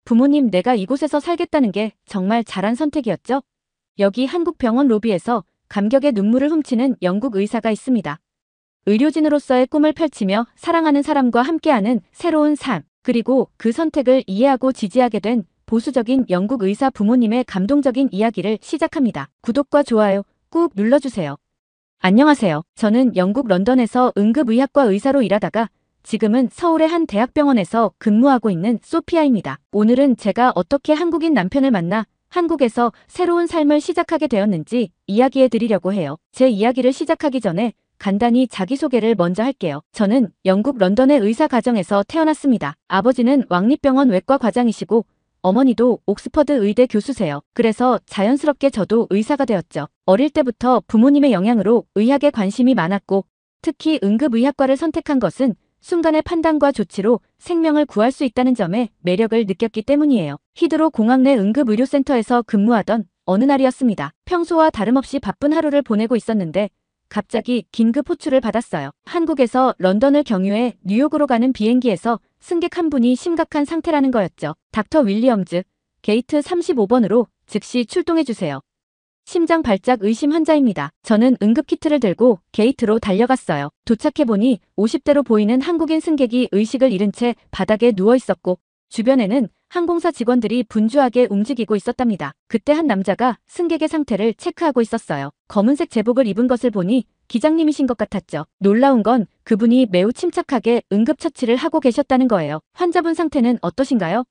부모님, 내가 이곳에서 살겠다는 게 정말 잘한 선택이었죠? 여기 한국 병원 로비에서 감격의 눈물을 훔치는 영국 의사가 있습니다. 의료진으로서의 꿈을 펼치며 사랑하는 사람과 함께하는 새로운 삶, 그리고 그 선택을 이해하고 지지하게 된 보수적인 영국 의사 부모님의 감동적인 이야기를 시작합니다. 구독과 좋아요 꾹 눌러주세요. 안녕하세요. 저는 영국 런던에서 응급의학과 의사로 일하다가 지금은 서울의 한 대학병원에서 근무하고 있는 소피아입니다. 오늘은 제가 어떻게 한국인 남편을 만나 한국에서 새로운 삶을 시작하게 되었는지 이야기해 드리려고 해요. 제 이야기를 시작하기 전에 간단히 자기소개를 먼저 할게요. 저는 영국 런던의 의사 가정에서 태어났습니다. 아버지는 왕립병원 외과 과장이시고 어머니도 옥스퍼드 의대 교수세요. 그래서 자연스럽게 저도 의사가 되었죠. 어릴 때부터 부모님의 영향으로 의학에 관심이 많았고 특히 응급의학과를 선택한 것은 순간의 판단과 조치로 생명을 구할 수 있다는 점에 매력을 느꼈기 때문이에요. 히드로 공항 내 응급의료센터에서 근무하던 어느 날이었습니다. 평소와 다름없이 바쁜 하루를 보내고 있었는데 갑자기 긴급 호출을 받았어요. 한국에서 런던을 경유해 뉴욕으로 가는 비행기에서 승객 한 분이 심각한 상태라는 거였죠. 닥터 윌리엄즈, 게이트 35번으로 즉시 출동해주세요. 심장 발작 의심 환자입니다. 저는 응급키트를 들고 게이트로 달려갔어요. 도착해보니 50대로 보이는 한국인 승객이 의식을 잃은 채 바닥에 누워있었고 주변에는 항공사 직원들이 분주하게 움직이고 있었답니다. 그때 한 남자가 승객의 상태를 체크하고 있었어요. 검은색 제복을 입은 것을 보니 기장님이신 것 같았죠. 놀라운 건 그분이 매우 침착하게 응급처치를 하고 계셨다는 거예요. 환자분 상태는 어떠신가요?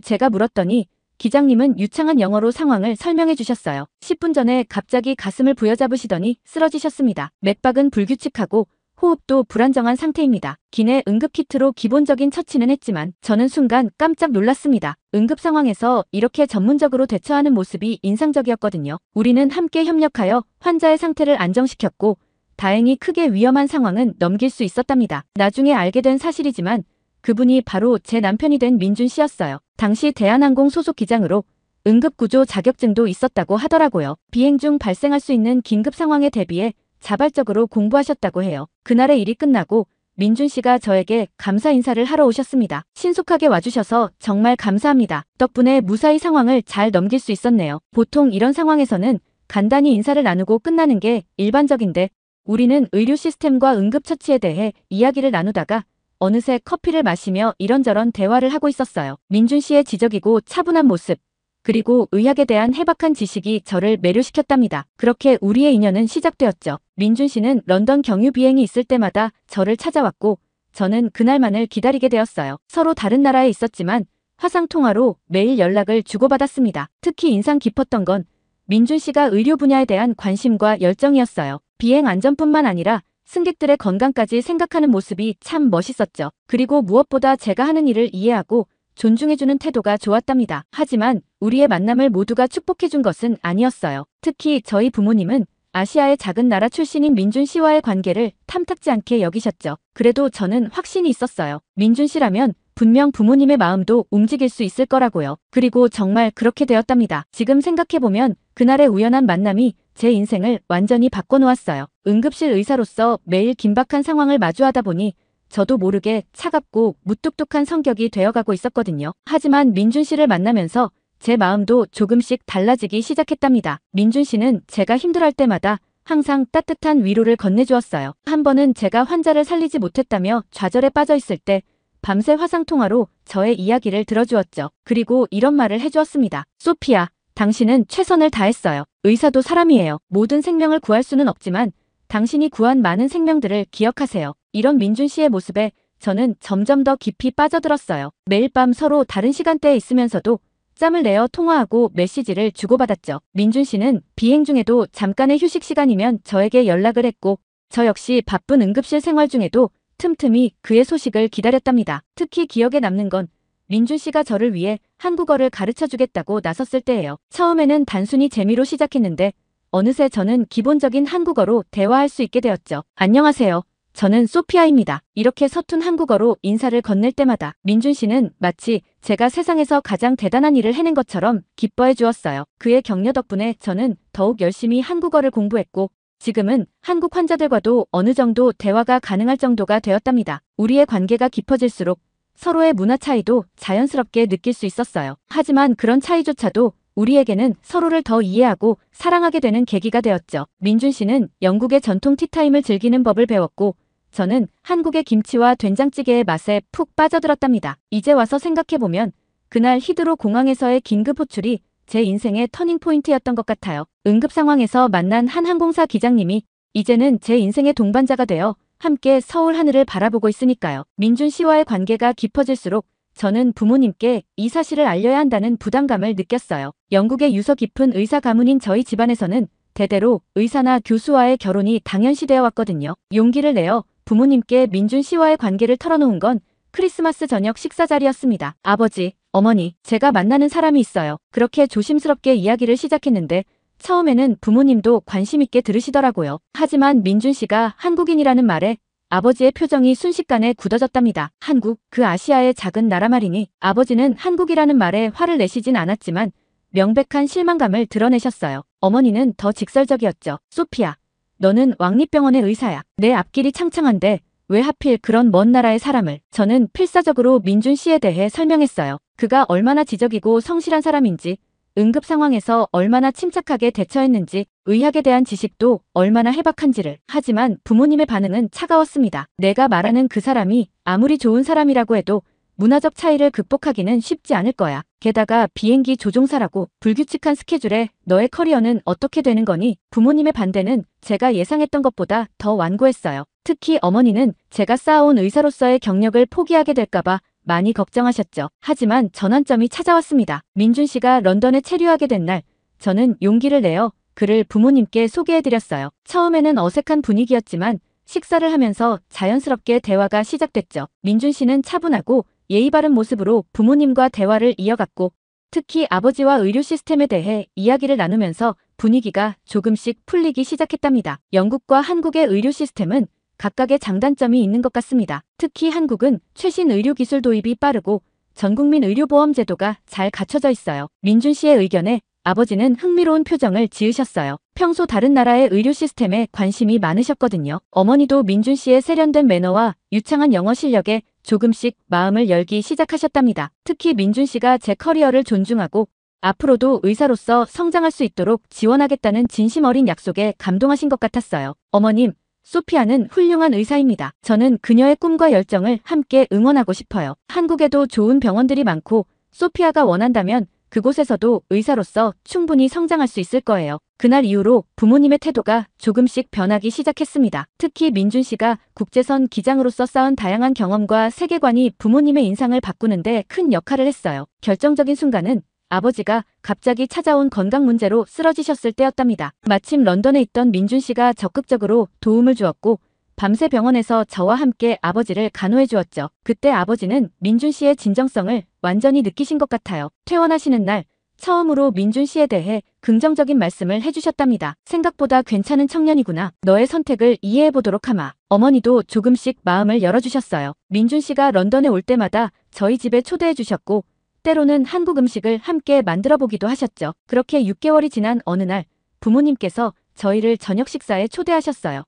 제가 물었더니 기장님은 유창한 영어로 상황을 설명해 주셨어요. 10분 전에 갑자기 가슴을 부여잡으시더니 쓰러지셨습니다. 맥박은 불규칙하고 호흡도 불안정한 상태입니다. 기내 응급키트로 기본적인 처치는 했지만 저는 순간 깜짝 놀랐습니다. 응급 상황에서 이렇게 전문적으로 대처하는 모습이 인상적이었거든요. 우리는 함께 협력하여 환자의 상태를 안정시켰고 다행히 크게 위험한 상황은 넘길 수 있었답니다. 나중에 알게 된 사실이지만 그분이 바로 제 남편이 된 민준 씨였어요. 당시 대한항공 소속 기장으로 응급구조 자격증도 있었다고 하더라고요. 비행 중 발생할 수 있는 긴급 상황에 대비해 자발적으로 공부하셨다고 해요. 그날의 일이 끝나고 민준 씨가 저에게 감사 인사를 하러 오셨습니다. 신속하게 와주셔서 정말 감사합니다. 덕분에 무사히 상황을 잘 넘길 수 있었네요. 보통 이런 상황에서는 간단히 인사를 나누고 끝나는 게 일반적인데 우리는 의료 시스템과 응급처치에 대해 이야기를 나누다가 어느새 커피를 마시며 이런저런 대화를 하고 있었어요. 민준 씨의 지적이고 차분한 모습, 그리고 의학에 대한 해박한 지식이 저를 매료시켰답니다. 그렇게 우리의 인연은 시작되었죠. 민준 씨는 런던 경유 비행이 있을 때마다 저를 찾아왔고 저는 그날만을 기다리게 되었어요. 서로 다른 나라에 있었지만 화상통화로 매일 연락을 주고받았습니다. 특히 인상 깊었던 건 민준 씨가 의료 분야에 대한 관심과 열정이었어요. 비행 안전뿐만 아니라 승객들의 건강까지 생각하는 모습이 참 멋있었죠. 그리고 무엇보다 제가 하는 일을 이해하고 존중해주는 태도가 좋았답니다. 하지만 우리의 만남을 모두가 축복해준 것은 아니었어요. 특히 저희 부모님은 아시아의 작은 나라 출신인 민준 씨와의 관계를 탐탁지 않게 여기셨죠. 그래도 저는 확신이 있었어요. 민준 씨라면 분명 부모님의 마음도 움직일 수 있을 거라고요. 그리고 정말 그렇게 되었답니다. 지금 생각해보면 그날의 우연한 만남이 제 인생을 완전히 바꿔놓았어요. 응급실 의사로서 매일 긴박한 상황을 마주하다 보니 저도 모르게 차갑고 무뚝뚝한 성격이 되어가고 있었거든요. 하지만 민준 씨를 만나면서 제 마음도 조금씩 달라지기 시작했답니다. 민준 씨는 제가 힘들어할 때마다 항상 따뜻한 위로를 건네주었어요. 한 번은 제가 환자를 살리지 못했다며 좌절에 빠져 있을 때 밤새 화상통화로 저의 이야기를 들어주었죠. 그리고 이런 말을 해주었습니다. 소피아, 당신은 최선을 다했어요. 의사도 사람이에요. 모든 생명을 구할 수는 없지만 당신이 구한 많은 생명들을 기억하세요. 이런 민준 씨의 모습에 저는 점점 더 깊이 빠져들었어요. 매일 밤 서로 다른 시간대에 있으면서도 짬을 내어 통화하고 메시지를 주고받았죠. 민준 씨는 비행 중에도 잠깐의 휴식 시간이면 저에게 연락을 했고 저 역시 바쁜 응급실 생활 중에도 틈틈이 그의 소식을 기다렸답니다. 특히 기억에 남는 건 민준 씨가 저를 위해 한국어를 가르쳐주겠다고 나섰을 때예요. 처음에는 단순히 재미로 시작했는데 어느새 저는 기본적인 한국어로 대화할 수 있게 되었죠. 안녕하세요. 저는 소피아입니다. 이렇게 서툰 한국어로 인사를 건넬 때마다 민준 씨는 마치 제가 세상에서 가장 대단한 일을 해낸 것처럼 기뻐해 주었어요. 그의 격려 덕분에 저는 더욱 열심히 한국어를 공부했고 지금은 한국 환자들과도 어느 정도 대화가 가능할 정도가 되었답니다. 우리의 관계가 깊어질수록 서로의 문화 차이도 자연스럽게 느낄 수 있었어요. 하지만 그런 차이조차도 우리에게는 서로를 더 이해하고 사랑하게 되는 계기가 되었죠. 민준 씨는 영국의 전통 티타임을 즐기는 법을 배웠고 저는 한국의 김치와 된장찌개의 맛에 푹 빠져들었답니다. 이제 와서 생각해보면 그날 히드로 공항에서의 긴급 호출이 제 인생의 터닝포인트였던 것 같아요. 응급 상황에서 만난 한 항공사 기장님이 이제는 제 인생의 동반자가 되어 함께 서울 하늘을 바라보고 있으니까요. 민준 씨와의 관계가 깊어질수록 저는 부모님께 이 사실을 알려야 한다는 부담감을 느꼈어요. 영국의 유서 깊은 의사 가문인 저희 집안에서는 대대로 의사나 교수와의 결혼이 당연시되어 왔거든요. 용기를 내어 부모님께 민준 씨와의 관계를 털어놓은 건 크리스마스 저녁 식사 자리였습니다. 아버지, 어머니, 제가 만나는 사람이 있어요. 그렇게 조심스럽게 이야기를 시작했는데 처음에는 부모님도 관심 있게 들으시더라고요. 하지만 민준 씨가 한국인이라는 말에 아버지의 표정이 순식간에 굳어졌답니다. 한국, 그 아시아의 작은 나라 말이니. 아버지는 한국이라는 말에 화를 내시진 않았지만 명백한 실망감을 드러내셨어요. 어머니는 더 직설적이었죠. 소피아, 너는 왕립병원의 의사야. 내 앞길이 창창한데 왜 하필 그런 먼 나라의 사람을. 저는 필사적으로 민준 씨에 대해 설명했어요. 그가 얼마나 지적이고 성실한 사람인지, 응급 상황에서 얼마나 침착하게 대처했는지, 의학에 대한 지식도 얼마나 해박한지를. 하지만 부모님의 반응은 차가웠습니다. 내가 말하는 그 사람이 아무리 좋은 사람이라고 해도 문화적 차이를 극복하기는 쉽지 않을 거야. 게다가 비행기 조종사라고. 불규칙한 스케줄에 너의 커리어는 어떻게 되는 거니? 부모님의 반대는 제가 예상했던 것보다 더 완고했어요. 특히 어머니는 제가 쌓아온 의사로서의 경력을 포기하게 될까봐 많이 걱정하셨죠. 하지만 전환점이 찾아왔습니다. 민준 씨가 런던에 체류하게 된 날, 저는 용기를 내어 그를 부모님께 소개해드렸어요. 처음에는 어색한 분위기였지만 식사를 하면서 자연스럽게 대화가 시작됐죠. 민준 씨는 차분하고 예의 바른 모습으로 부모님과 대화를 이어갔고 특히 아버지와 의료 시스템에 대해 이야기를 나누면서 분위기가 조금씩 풀리기 시작했답니다. 영국과 한국의 의료 시스템은 각각의 장단점이 있는 것 같습니다. 특히 한국은 최신 의료기술 도입이 빠르고 전국민 의료보험 제도가 잘 갖춰져 있어요. 민준 씨의 의견에 아버지는 흥미로운 표정을 지으셨어요. 평소 다른 나라의 의료 시스템에 관심이 많으셨거든요. 어머니도 민준 씨의 세련된 매너와 유창한 영어 실력에 조금씩 마음을 열기 시작하셨답니다. 특히 민준 씨가 제 커리어를 존중하고 앞으로도 의사로서 성장할 수 있도록 지원하겠다는 진심 어린 약속에 감동하신 것 같았어요. 어머님, 소피아는 훌륭한 의사입니다. 저는 그녀의 꿈과 열정을 함께 응원하고 싶어요. 한국에도 좋은 병원들이 많고 소피아가 원한다면 그곳에서도 의사로서 충분히 성장할 수 있을 거예요. 그날 이후로 부모님의 태도가 조금씩 변하기 시작했습니다. 특히 민준 씨가 국제선 기장으로서 쌓은 다양한 경험과 세계관이 부모님의 인상을 바꾸는데 큰 역할을 했어요. 결정적인 순간은 아버지가 갑자기 찾아온 건강 문제로 쓰러지셨을 때였답니다. 마침 런던에 있던 민준 씨가 적극적으로 도움을 주었고 밤새 병원에서 저와 함께 아버지를 간호해 주었죠. 그때 아버지는 민준 씨의 진정성을 완전히 느끼신 것 같아요. 퇴원하시는 날 처음으로 민준 씨에 대해 긍정적인 말씀을 해주셨답니다. 생각보다 괜찮은 청년이구나. 너의 선택을 이해해보도록 하마. 어머니도 조금씩 마음을 열어주셨어요. 민준 씨가 런던에 올 때마다 저희 집에 초대해 주셨고 때로는 한국 음식을 함께 만들어 보기도 하셨죠. 그렇게 6개월이 지난 어느 날 부모님께서 저희를 저녁 식사에 초대하셨어요.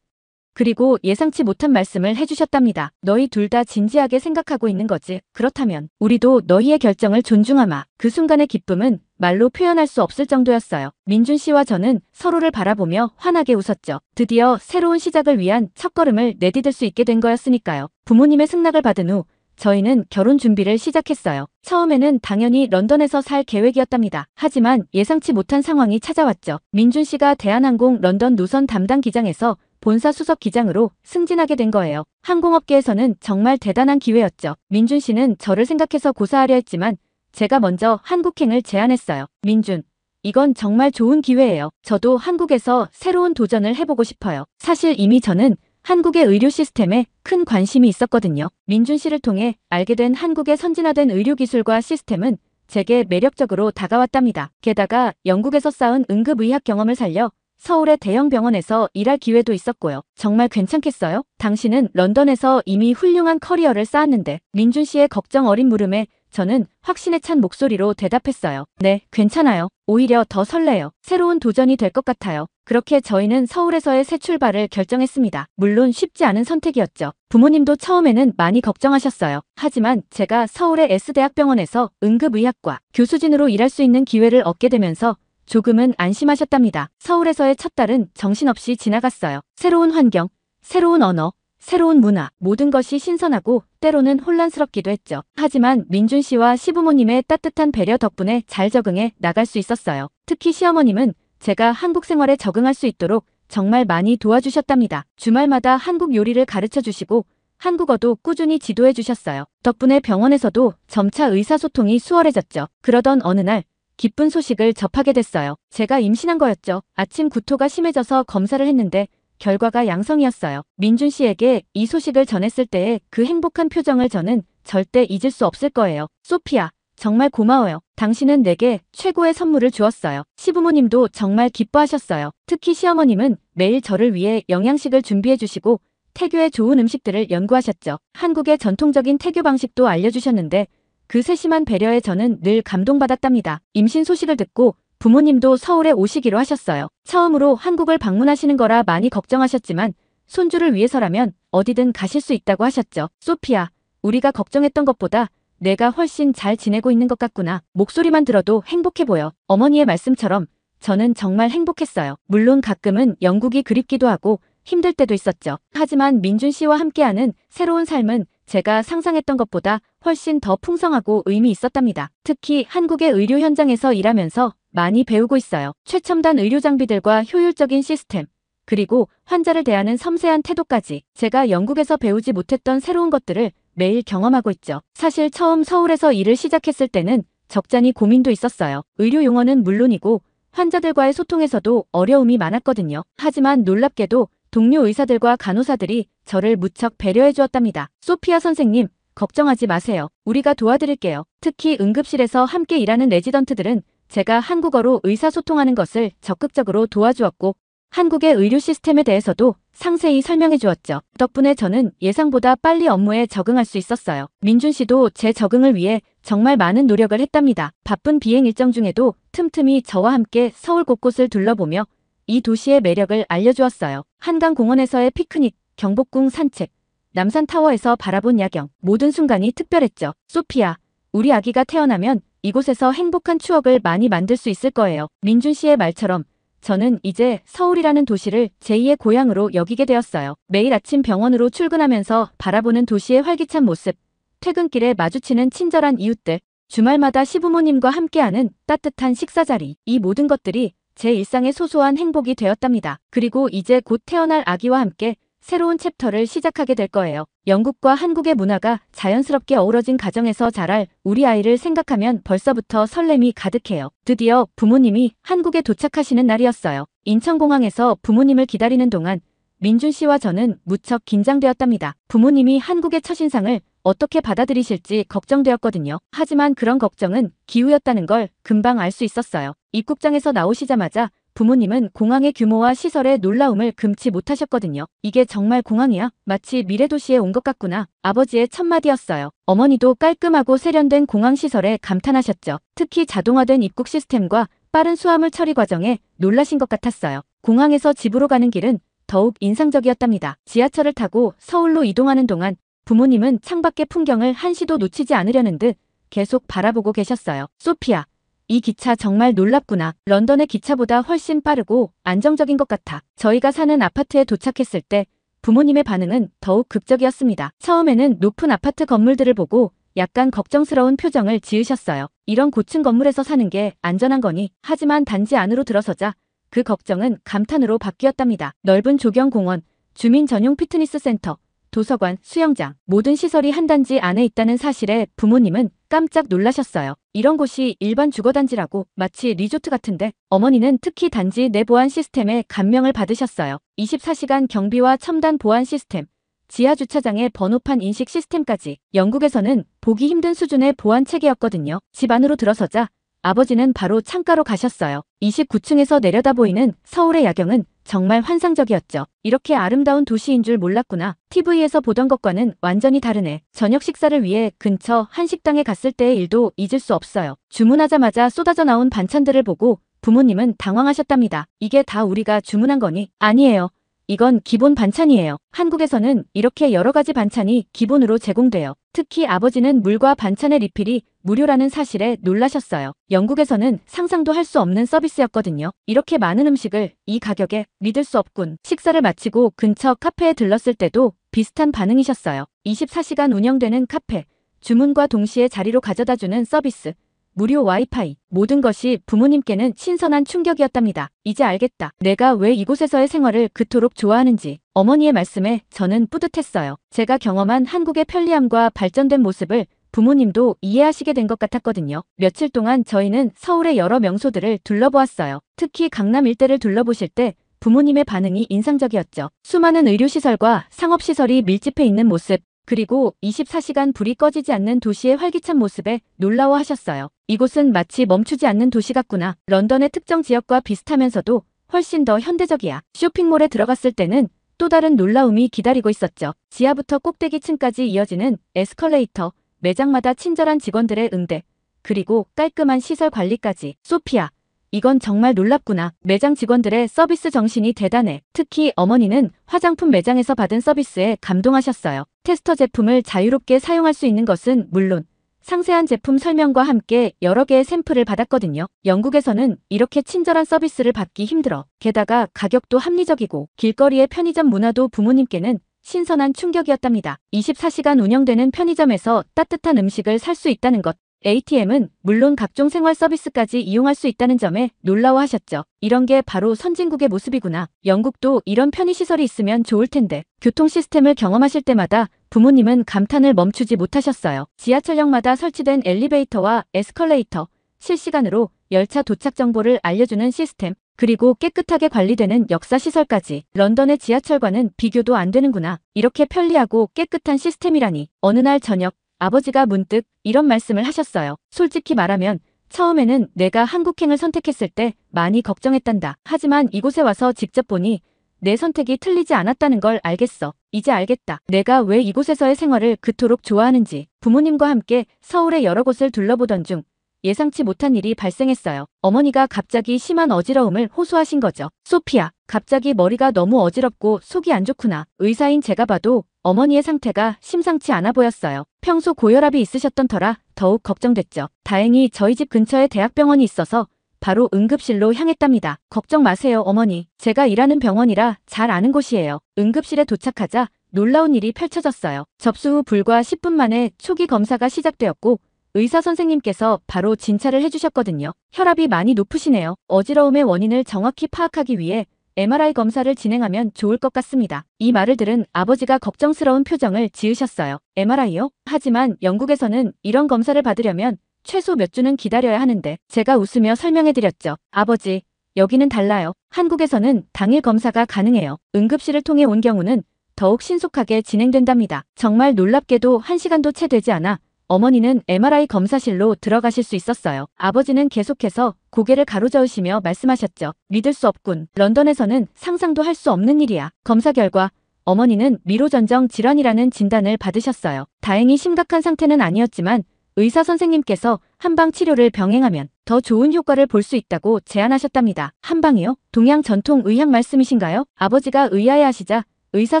그리고 예상치 못한 말씀을 해주셨답니다. 너희 둘 다 진지하게 생각하고 있는 거지. 그렇다면 우리도 너희의 결정을 존중하마. 그 순간의 기쁨은 말로 표현할 수 없을 정도였어요. 민준 씨와 저는 서로를 바라보며 환하게 웃었죠. 드디어 새로운 시작을 위한 첫걸음을 내디딜 수 있게 된 거였으니까요. 부모님의 승낙을 받은 후 저희는 결혼 준비를 시작했어요. 처음에는 당연히 런던에서 살 계획이었답니다. 하지만 예상치 못한 상황이 찾아왔죠. 민준 씨가 대한항공 런던 노선 담당 기장에서 본사 수석 기장으로 승진하게 된 거예요. 항공업계에서는 정말 대단한 기회였죠. 민준 씨는 저를 생각해서 고사하려 했지만 제가 먼저 한국행을 제안했어요. 민준, 이건 정말 좋은 기회예요. 저도 한국에서 새로운 도전을 해보고 싶어요. 사실 이미 저는 한국의 의료 시스템에 큰 관심이 있었거든요. 민준 씨를 통해 알게 된 한국의 선진화된 의료기술과 시스템은 제게 매력적으로 다가왔답니다. 게다가 영국에서 쌓은 응급의학 경험을 살려 서울의 대형 병원에서 일할 기회도 있었고요. 정말 괜찮겠어요? 당신은 런던에서 이미 훌륭한 커리어를 쌓았는데. 민준 씨의 걱정 어린 물음에 저는 확신에 찬 목소리로 대답했어요. 네, 괜찮아요. 오히려 더 설레요. 새로운 도전이 될 것 같아요. 그렇게 저희는 서울에서의 새 출발을 결정했습니다. 물론 쉽지 않은 선택이었죠. 부모님도 처음에는 많이 걱정하셨어요. 하지만 제가 서울의 S대학병원에서 응급의학과 교수진으로 일할 수 있는 기회를 얻게 되면서 조금은 안심하셨답니다. 서울에서의 첫 달은 정신없이 지나갔어요. 새로운 환경, 새로운 언어, 새로운 문화, 모든 것이 신선하고 때로는 혼란스럽기도 했죠. 하지만 민준 씨와 시부모님의 따뜻한 배려 덕분에 잘 적응해 나갈 수 있었어요. 특히 시어머님은 제가 한국 생활에 적응할 수 있도록 정말 많이 도와주셨답니다. 주말마다 한국 요리를 가르쳐 주시고 한국어도 꾸준히 지도해 주셨어요. 덕분에 병원에서도 점차 의사소통이 수월해졌죠. 그러던 어느 날 기쁜 소식을 접하게 됐어요. 제가 임신한 거였죠. 아침 구토가 심해져서 검사를 했는데 결과가 양성이었어요. 민준 씨에게 이 소식을 전했을 때의 그 행복한 표정을 저는 절대 잊을 수 없을 거예요. 소피야, 정말 고마워요. 당신은 내게 최고의 선물을 주었어요. 시부모님도 정말 기뻐하셨어요. 특히 시어머님은 매일 저를 위해 영양식을 준비해 주시고 태교의 좋은 음식들을 연구하셨죠. 한국의 전통적인 태교 방식도 알려주셨는데 그 세심한 배려에 저는 늘 감동받았답니다. 임신 소식을 듣고 부모님도 서울에 오시기로 하셨어요. 처음으로 한국을 방문하시는 거라 많이 걱정하셨지만 손주를 위해서라면 어디든 가실 수 있다고 하셨죠. 소피야, 우리가 걱정했던 것보다 내가 훨씬 잘 지내고 있는 것 같구나. 목소리만 들어도 행복해 보여. 어머니의 말씀처럼 저는 정말 행복했어요. 물론 가끔은 영국이 그립기도 하고 힘들 때도 있었죠. 하지만 민준 씨와 함께하는 새로운 삶은 제가 상상했던 것보다 훨씬 더 풍성하고 의미 있었답니다. 특히 한국의 의료 현장에서 일하면서 많이 배우고 있어요. 최첨단 의료 장비들과 효율적인 시스템, 그리고 환자를 대하는 섬세한 태도까지 제가 영국에서 배우지 못했던 새로운 것들을 매일 경험하고 있죠. 사실 처음 서울에서 일을 시작했을 때는 적잖이 고민도 있었어요. 의료 용어는 물론이고 환자들과의 소통에서도 어려움이 많았거든요. 하지만 놀랍게도 동료 의사들과 간호사들이 저를 무척 배려해 주었답니다. 소피아 선생님, 걱정하지 마세요. 우리가 도와드릴게요. 특히 응급실에서 함께 일하는 레지던트들은 제가 한국어로 의사소통하는 것을 적극적으로 도와주었고 한국의 의료 시스템에 대해서도 상세히 설명해 주었죠. 덕분에 저는 예상보다 빨리 업무에 적응할 수 있었어요. 민준 씨도 제 적응을 위해 정말 많은 노력을 했답니다. 바쁜 비행 일정 중에도 틈틈이 저와 함께 서울 곳곳을 둘러보며 이 도시의 매력을 알려주었어요. 한강공원에서의 피크닉, 경복궁 산책, 남산타워에서 바라본 야경, 모든 순간이 특별했죠. 소피아, 우리 아기가 태어나면 이곳에서 행복한 추억을 많이 만들 수 있을 거예요. 민준 씨의 말처럼 저는 이제 서울이라는 도시를 제2의 고향으로 여기게 되었어요. 매일 아침 병원으로 출근하면서 바라보는 도시의 활기찬 모습, 퇴근길에 마주치는 친절한 이웃들, 주말마다 시부모님과 함께하는 따뜻한 식사 자리, 이 모든 것들이 제 일상의 소소한 행복이 되었답니다. 그리고 이제 곧 태어날 아기와 함께 새로운 챕터를 시작하게 될 거예요. 영국과 한국의 문화가 자연스럽게 어우러진 가정에서 자랄 우리 아이를 생각하면 벌써부터 설렘이 가득해요. 드디어 부모님이 한국에 도착하시는 날이었어요. 인천공항에서 부모님을 기다리는 동안 민준 씨와 저는 무척 긴장되었답니다. 부모님이 한국의 첫인상을 어떻게 받아들이실지 걱정되었거든요. 하지만 그런 걱정은 기우였다는 걸 금방 알 수 있었어요. 입국장에서 나오시자마자 부모님은 공항의 규모와 시설의 놀라움을 금치 못하셨거든요. 이게 정말 공항이야? 마치 미래도시에 온 것 같구나. 아버지의 첫마디였어요. 어머니도 깔끔하고 세련된 공항시설에 감탄하셨죠. 특히 자동화된 입국 시스템과 빠른 수화물 처리 과정에 놀라신 것 같았어요. 공항에서 집으로 가는 길은 더욱 인상적이었답니다. 지하철을 타고 서울로 이동하는 동안 부모님은 창밖의 풍경을 한시도 놓치지 않으려는 듯 계속 바라보고 계셨어요. 소피아, 이 기차 정말 놀랍구나. 런던의 기차보다 훨씬 빠르고 안정적인 것 같아. 저희가 사는 아파트에 도착했을 때 부모님의 반응은 더욱 극적이었습니다. 처음에는 높은 아파트 건물들을 보고 약간 걱정스러운 표정을 지으셨어요. 이런 고층 건물에서 사는 게 안전한 거니? 하지만 단지 안으로 들어서자 그 걱정은 감탄으로 바뀌었답니다. 넓은 조경공원, 주민 전용 피트니스 센터, 도서관, 수영장, 모든 시설이 한 단지 안에 있다는 사실에 부모님은 깜짝 놀라셨어요. 이런 곳이 일반 주거단지라고, 마치 리조트 같은데. 어머니는 특히 단지 내 보안 시스템에 감명을 받으셨어요. 24시간 경비와 첨단 보안 시스템, 지하 주차장의 번호판 인식 시스템까지. 영국에서는 보기 힘든 수준의 보안 체계였거든요. 집 안으로 들어서자 아버지는 바로 창가로 가셨어요. 29층에서 내려다 보이는 서울의 야경은 정말 환상적이었죠. 이렇게 아름다운 도시인 줄 몰랐구나. TV에서 보던 것과는 완전히 다르네. 저녁 식사를 위해 근처 한식당에 갔을 때의 일도 잊을 수 없어요. 주문하자마자 쏟아져 나온 반찬들을 보고 부모님은 당황하셨답니다. 이게 다 우리가 주문한 거니? 아니에요. 이건 기본 반찬이에요. 한국에서는 이렇게 여러 가지 반찬이 기본으로 제공돼요. 특히 아버지는 물과 반찬의 리필이 무료라는 사실에 놀라셨어요. 영국에서는 상상도 할 수 없는 서비스였거든요. 이렇게 많은 음식을 이 가격에 믿을 수 없군. 식사를 마치고 근처 카페에 들렀을 때도 비슷한 반응이셨어요. 24시간 운영되는 카페, 주문과 동시에 자리로 가져다주는 서비스, 무료 와이파이, 모든 것이 부모님께는 신선한 충격이었답니다. 이제 알겠다. 내가 왜 이곳에서의 생활을 그토록 좋아하는지. 어머니의 말씀에 저는 뿌듯했어요. 제가 경험한 한국의 편리함과 발전된 모습을 부모님도 이해하시게 된 것 같았거든요. 며칠 동안 저희는 서울의 여러 명소들을 둘러보았어요. 특히 강남 일대를 둘러보실 때 부모님의 반응이 인상적이었죠. 수많은 의료시설과 상업시설이 밀집해 있는 모습, 그리고 24시간 불이 꺼지지 않는 도시의 활기찬 모습에 놀라워하셨어요. 이곳은 마치 멈추지 않는 도시 같구나. 런던의 특정 지역과 비슷하면서도 훨씬 더 현대적이야. 쇼핑몰에 들어갔을 때는 또 다른 놀라움이 기다리고 있었죠. 지하부터 꼭대기 층까지 이어지는 에스컬레이터, 매장마다 친절한 직원들의 응대, 그리고 깔끔한 시설 관리까지. 소피아, 이건 정말 놀랍구나. 매장 직원들의 서비스 정신이 대단해. 특히 어머니는 화장품 매장에서 받은 서비스에 감동하셨어요. 테스터 제품을 자유롭게 사용할 수 있는 것은 물론 상세한 제품 설명과 함께 여러 개의 샘플을 받았거든요. 영국에서는 이렇게 친절한 서비스를 받기 힘들어. 게다가 가격도 합리적이고 길거리의 편의점 문화도 부모님께는 신선한 충격이었답니다. 24시간 운영되는 편의점에서 따뜻한 음식을 살 수 있다는 것. ATM은 물론 각종 생활 서비스까지 이용할 수 있다는 점에 놀라워하셨죠. 이런 게 바로 선진국의 모습이구나. 영국도 이런 편의시설이 있으면 좋을 텐데. 교통 시스템을 경험하실 때마다 부모님은 감탄을 멈추지 못하셨어요. 지하철역마다 설치된 엘리베이터와 에스컬레이터, 실시간으로 열차 도착 정보를 알려주는 시스템, 그리고 깨끗하게 관리되는 역사시설까지. 런던의 지하철과는 비교도 안 되는구나. 이렇게 편리하고 깨끗한 시스템이라니. 어느 날 저녁, 아버지가 문득 이런 말씀을 하셨어요. 솔직히 말하면 처음에는 내가 한국행을 선택했을 때 많이 걱정했단다. 하지만 이곳에 와서 직접 보니 내 선택이 틀리지 않았다는 걸 알겠어. 이제 알겠다. 내가 왜 이곳에서의 생활을 그토록 좋아하는지. 부모님과 함께 서울의 여러 곳을 둘러보던 중 예상치 못한 일이 발생했어요. 어머니가 갑자기 심한 어지러움을 호소하신 거죠. 소피아, 갑자기 머리가 너무 어지럽고 속이 안 좋구나. 의사인 제가 봐도 어머니의 상태가 심상치 않아 보였어요. 평소 고혈압이 있으셨던 터라 더욱 걱정됐죠. 다행히 저희 집 근처에 대학병원이 있어서 바로 응급실로 향했답니다. 걱정 마세요, 어머니. 제가 일하는 병원이라 잘 아는 곳이에요. 응급실에 도착하자 놀라운 일이 펼쳐졌어요. 접수 후 불과 10분 만에 초기 검사가 시작되었고 의사 선생님께서 바로 진찰을 해주셨거든요. 혈압이 많이 높으시네요. 어지러움의 원인을 정확히 파악하기 위해 MRI 검사를 진행하면 좋을 것 같습니다. 이 말을 들은 아버지가 걱정스러운 표정을 지으셨어요. MRI요? 하지만 영국에서는 이런 검사를 받으려면 최소 몇 주는 기다려야 하는데. 제가 웃으며 설명해드렸죠. 아버지, 여기는 달라요. 한국에서는 당일 검사가 가능해요. 응급실을 통해 온 경우는 더욱 신속하게 진행된답니다. 정말 놀랍게도 1시간도 채 되지 않아 어머니는 MRI 검사실로 들어가실 수 있었어요. 아버지는 계속해서 고개를 가로저으시며 말씀하셨죠. 믿을 수 없군. 런던에서는 상상도 할 수 없는 일이야. 검사 결과 어머니는 미로전정 질환이라는 진단을 받으셨어요. 다행히 심각한 상태는 아니었지만 의사 선생님께서 한방 치료를 병행하면 더 좋은 효과를 볼 수 있다고 제안하셨답니다. 한방이요? 동양 전통 의학 말씀이신가요? 아버지가 의아해하시자 의사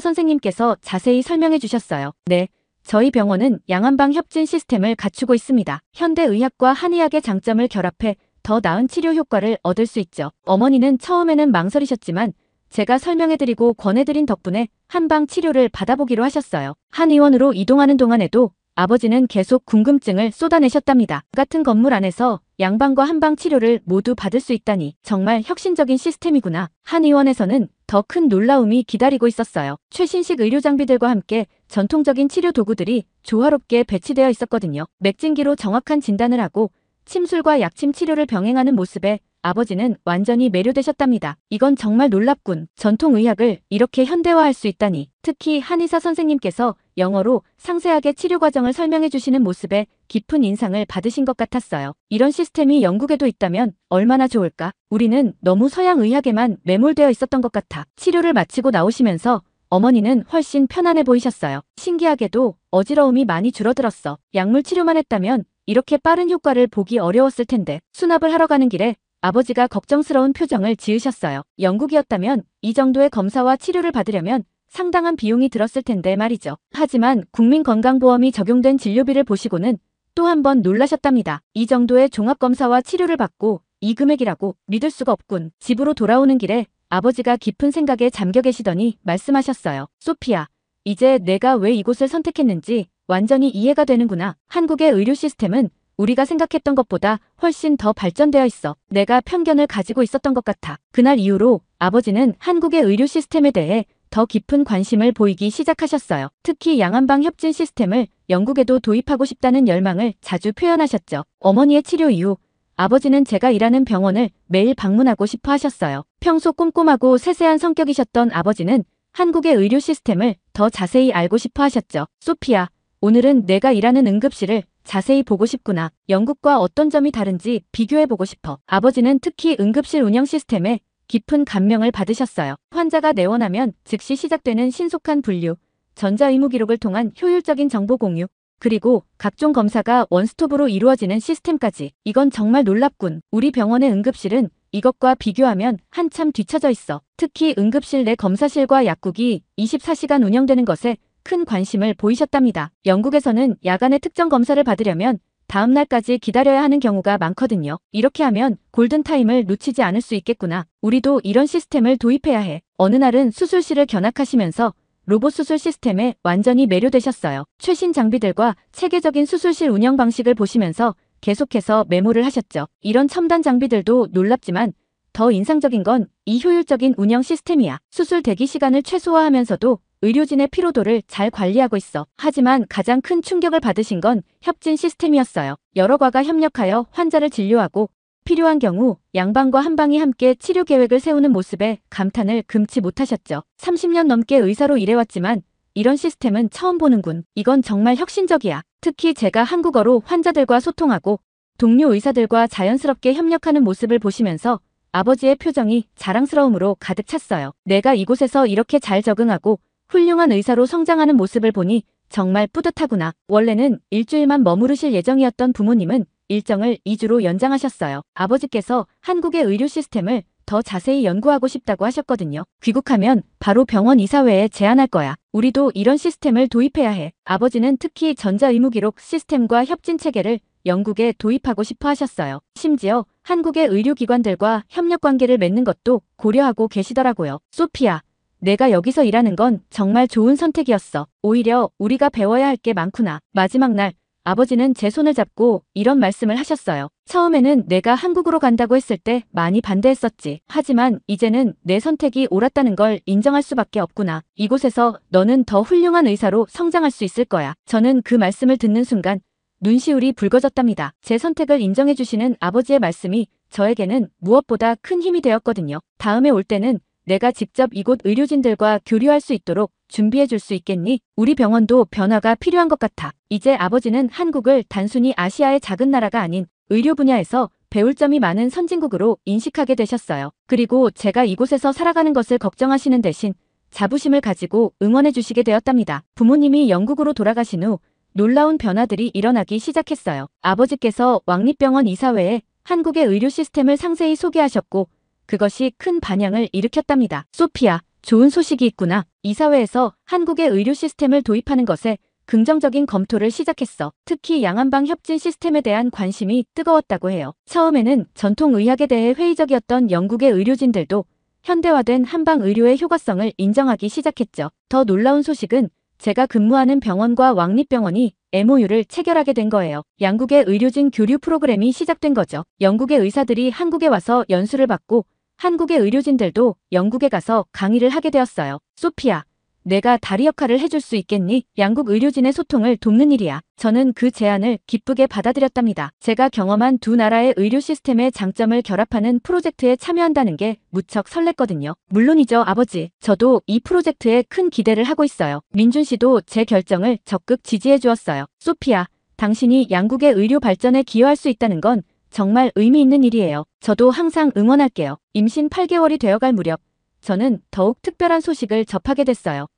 선생님께서 자세히 설명해 주셨어요. 네. 저희 병원은 양한방 협진 시스템을 갖추고 있습니다. 현대의학과 한의학의 장점을 결합해 더 나은 치료 효과를 얻을 수 있죠. 어머니는 처음에는 망설이셨지만 제가 설명해드리고 권해드린 덕분에 한방 치료를 받아보기로 하셨어요. 한의원으로 이동하는 동안에도 아버지는 계속 궁금증을 쏟아내셨답니다. 같은 건물 안에서 양방과 한방 치료를 모두 받을 수 있다니 정말 혁신적인 시스템이구나. 한의원에서는 더 큰 놀라움이 기다리고 있었어요. 최신식 의료 장비들과 함께 전통적인 치료 도구들이 조화롭게 배치되어 있었거든요. 맥진기로 정확한 진단을 하고 침술과 약침 치료를 병행하는 모습에 아버지는 완전히 매료되셨답니다. 이건 정말 놀랍군. 전통의학을 이렇게 현대화할 수 있다니. 특히 한의사 선생님께서 영어로 상세하게 치료 과정을 설명해 주시는 모습에 깊은 인상을 받으신 것 같았어요. 이런 시스템이 영국에도 있다면 얼마나 좋을까? 우리는 너무 서양 의학에만 매몰되어 있었던 것 같아. 치료를 마치고 나오시면서 어머니는 훨씬 편안해 보이셨어요. 신기하게도 어지러움이 많이 줄어들었어. 약물 치료만 했다면 이렇게 빠른 효과를 보기 어려웠을 텐데. 수납을 하러 가는 길에 아버지가 걱정스러운 표정을 지으셨어요. 영국이었다면 이 정도의 검사와 치료를 받으려면 상당한 비용이 들었을 텐데 말이죠. 하지만 국민건강보험이 적용된 진료비를 보시고는 또 한 번 놀라셨답니다. 이 정도의 종합검사와 치료를 받고 이 금액이라고 믿을 수가 없군. 집으로 돌아오는 길에 아버지가 깊은 생각에 잠겨 계시더니 말씀하셨어요. 소피야, 이제 내가 왜 이곳을 선택했는지 완전히 이해가 되는구나. 한국의 의료 시스템은 우리가 생각했던 것보다 훨씬 더 발전되어 있어. 내가 편견을 가지고 있었던 것 같아. 그날 이후로 아버지는 한국의 의료 시스템에 대해 더 깊은 관심을 보이기 시작하셨어요. 특히 양한방 협진 시스템을 영국에도 도입하고 싶다는 열망을 자주 표현하셨죠. 어머니의 치료 이후 아버지는 제가 일하는 병원을 매일 방문하고 싶어 하셨어요. 평소 꼼꼼하고 세세한 성격이셨던 아버지는 한국의 의료 시스템을 더 자세히 알고 싶어 하셨죠. 소피야, 오늘은 내가 일하는 응급실을 자세히 보고 싶구나. 영국과 어떤 점이 다른지 비교해보고 싶어. 아버지는 특히 응급실 운영 시스템에 깊은 감명을 받으셨어요. 환자가 내원하면 즉시 시작되는 신속한 분류, 전자의무 기록을 통한 효율적인 정보 공유, 그리고 각종 검사가 원스톱으로 이루어지는 시스템까지. 이건 정말 놀랍군. 우리 병원의 응급실은 이것과 비교하면 한참 뒤처져 있어. 특히 응급실 내 검사실과 약국이 24시간 운영되는 것에 큰 관심을 보이셨답니다. 영국에서는 야간에 특정 검사를 받으려면 다음 날까지 기다려야 하는 경우가 많거든요. 이렇게 하면 골든타임을 놓치지 않을 수 있겠구나. 우리도 이런 시스템을 도입해야 해. 어느 날은 수술실을 견학하시면서 로봇 수술 시스템에 완전히 매료되셨어요. 최신 장비들과 체계적인 수술실 운영 방식을 보시면서 계속해서 메모를 하셨죠. 이런 첨단 장비들도 놀랍지만 더 인상적인 건 이 효율적인 운영 시스템이야. 수술 대기 시간을 최소화하면서도 의료진의 피로도를 잘 관리하고 있어. 하지만 가장 큰 충격을 받으신 건 협진 시스템이었어요. 여러 과가 협력하여 환자를 진료하고 필요한 경우 양방과 한방이 함께 치료 계획을 세우는 모습에 감탄을 금치 못하셨죠. 30년 넘게 의사로 일해왔지만 이런 시스템은 처음 보는군. 이건 정말 혁신적이야. 특히 제가 한국어로 환자들과 소통하고 동료 의사들과 자연스럽게 협력하는 모습을 보시면서 아버지의 표정이 자랑스러움으로 가득 찼어요. 내가 이곳에서 이렇게 잘 적응하고 훌륭한 의사로 성장하는 모습을 보니 정말 뿌듯하구나. 원래는 일주일만 머무르실 예정이었던 부모님은 일정을 2주로 연장하셨어요. 아버지께서 한국의 의료 시스템을 더 자세히 연구하고 싶다고 하셨거든요. 귀국하면 바로 병원 이사회에 제안할 거야. 우리도 이런 시스템을 도입해야 해. 아버지는 특히 전자의무기록 시스템과 협진 체계를 영국에 도입하고 싶어 하셨어요. 심지어 한국의 의료기관들과 협력 관계를 맺는 것도 고려하고 계시더라고요. 소피야, 내가 여기서 일하는 건 정말 좋은 선택이었어. 오히려 우리가 배워야 할 게 많구나. 마지막 날 아버지는 제 손을 잡고 이런 말씀을 하셨어요. 처음에는 내가 한국으로 간다고 했을 때 많이 반대했었지. 하지만 이제는 내 선택이 옳았다는 걸 인정할 수밖에 없구나. 이곳에서 너는 더 훌륭한 의사로 성장할 수 있을 거야. 저는 그 말씀을 듣는 순간 눈시울이 붉어졌답니다. 제 선택을 인정해 주시는 아버지의 말씀이 저에게는 무엇보다 큰 힘이 되었거든요. 다음에 올 때는 내가 직접 이곳 의료진들과 교류할 수 있도록 준비해 줄 수 있겠니? 우리 병원도 변화가 필요한 것 같아. 이제 아버지는 한국을 단순히 아시아의 작은 나라가 아닌 의료 분야에서 배울 점이 많은 선진국으로 인식하게 되셨어요. 그리고 제가 이곳에서 살아가는 것을 걱정하시는 대신 자부심을 가지고 응원해 주시게 되었답니다. 부모님이 영국으로 돌아가신 후 놀라운 변화들이 일어나기 시작했어요. 아버지께서 왕립병원 이사회에 한국의 의료 시스템을 상세히 소개하셨고 그것이 큰 반향을 일으켰답니다. 소피야, 좋은 소식이 있구나. 이사회에서 한국의 의료 시스템을 도입하는 것에 긍정적인 검토를 시작했어. 특히 양한방 협진 시스템에 대한 관심이 뜨거웠다고 해요. 처음에는 전통의학에 대해 회의적이었던 영국의 의료진들도 현대화된 한방 의료의 효과성을 인정하기 시작했죠. 더 놀라운 소식은 제가 근무하는 병원과 왕립병원이 MOU를 체결하게 된 거예요. 양국의 의료진 교류 프로그램이 시작된 거죠. 영국의 의사들이 한국에 와서 연수를 받고 한국의 의료진들도 영국에 가서 강의를 하게 되었어요. 소피야, 내가 다리 역할을 해줄 수 있겠니? 양국 의료진의 소통을 돕는 일이야. 저는 그 제안을 기쁘게 받아들였답니다. 제가 경험한 두 나라의 의료 시스템의 장점을 결합하는 프로젝트에 참여한다는 게 무척 설렜거든요. 물론이죠, 아버지. 저도 이 프로젝트에 큰 기대를 하고 있어요. 민준 씨도 제 결정을 적극 지지해 주었어요. 소피야, 당신이 양국의 의료 발전에 기여할 수 있다는 건 정말 의미 있는 일이에요. 저도 항상 응원할게요. 임신 8개월이 되어갈 무렵 저는 더욱 특별한 소식을 접하게 됐어요.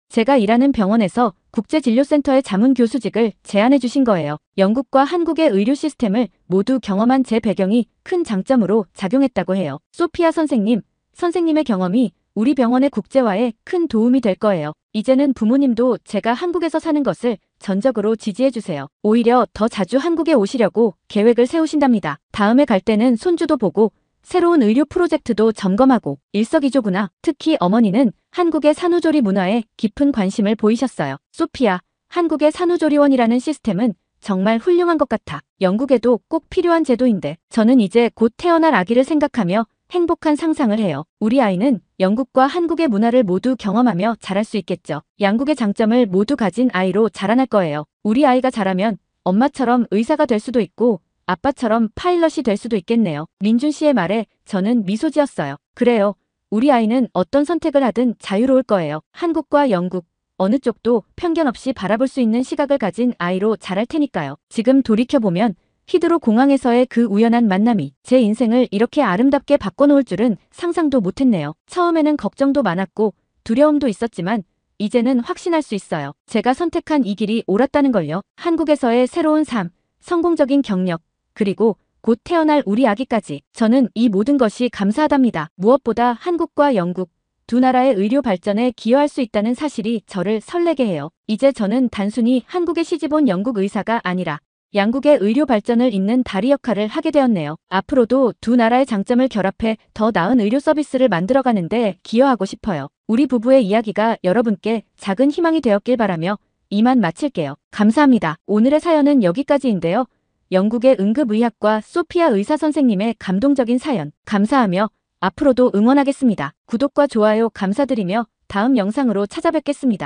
제가 일하는 병원에서 국제진료센터의 자문교수직을 제안해 주신 거예요. 영국과 한국의 의료 시스템을 모두 경험한 제 배경이 큰 장점으로 작용했다고 해요. 소피아 선생님의 경험이 우리 병원의 국제화에 큰 도움이 될 거예요. 이제는 부모님도 제가 한국에서 사는 것을 전적으로 지지해 주세요. 오히려 더 자주 한국에 오시려고 계획을 세우신답니다. 다음에 갈 때는 손주도 보고 새로운 의료 프로젝트도 점검하고 일석이조구나. 특히 어머니는 한국의 산후조리 문화에 깊은 관심을 보이셨어요. 소피아, 한국의 산후조리원이라는 시스템은 정말 훌륭한 것 같아. 영국에도 꼭 필요한 제도인데 저는 이제 곧 태어날 아기를 생각하며 행복한 상상을 해요. 우리 아이는 영국과 한국의 문화를 모두 경험하며 자랄 수 있겠죠. 양국의 장점을 모두 가진 아이로 자라날 거예요. 우리 아이가 자라면 엄마처럼 의사가 될 수도 있고 아빠처럼 파일럿이 될 수도 있겠네요. 민준 씨의 말에 저는 미소 지었어요. 그래요. 우리 아이는 어떤 선택을 하든 자유로울 거예요. 한국과 영국, 어느 쪽도 편견 없이 바라볼 수 있는 시각을 가진 아이로 자랄 테니까요. 지금 돌이켜보면 히드로 공항에서의 그 우연한 만남이 제 인생을 이렇게 아름답게 바꿔놓을 줄은 상상도 못했네요. 처음에는 걱정도 많았고 두려움도 있었지만 이제는 확신할 수 있어요. 제가 선택한 이 길이 옳았다는 걸요. 한국에서의 새로운 삶, 성공적인 경력, 그리고 곧 태어날 우리 아기까지 저는 이 모든 것이 감사하답니다. 무엇보다 한국과 영국 두 나라의 의료 발전에 기여할 수 있다는 사실이 저를 설레게 해요. 이제 저는 단순히 한국에 시집온 영국 의사가 아니라 양국의 의료 발전을 잇는 다리 역할을 하게 되었네요. 앞으로도 두 나라의 장점을 결합해 더 나은 의료 서비스를 만들어가는데 기여하고 싶어요. 우리 부부의 이야기가 여러분께 작은 희망이 되었길 바라며 이만 마칠게요. 감사합니다. 오늘의 사연은 여기까지인데요. 영국의 응급의학과 소피아 의사 선생님의 감동적인 사연 감사하며 앞으로도 응원하겠습니다. 구독과 좋아요 감사드리며 다음 영상으로 찾아뵙겠습니다.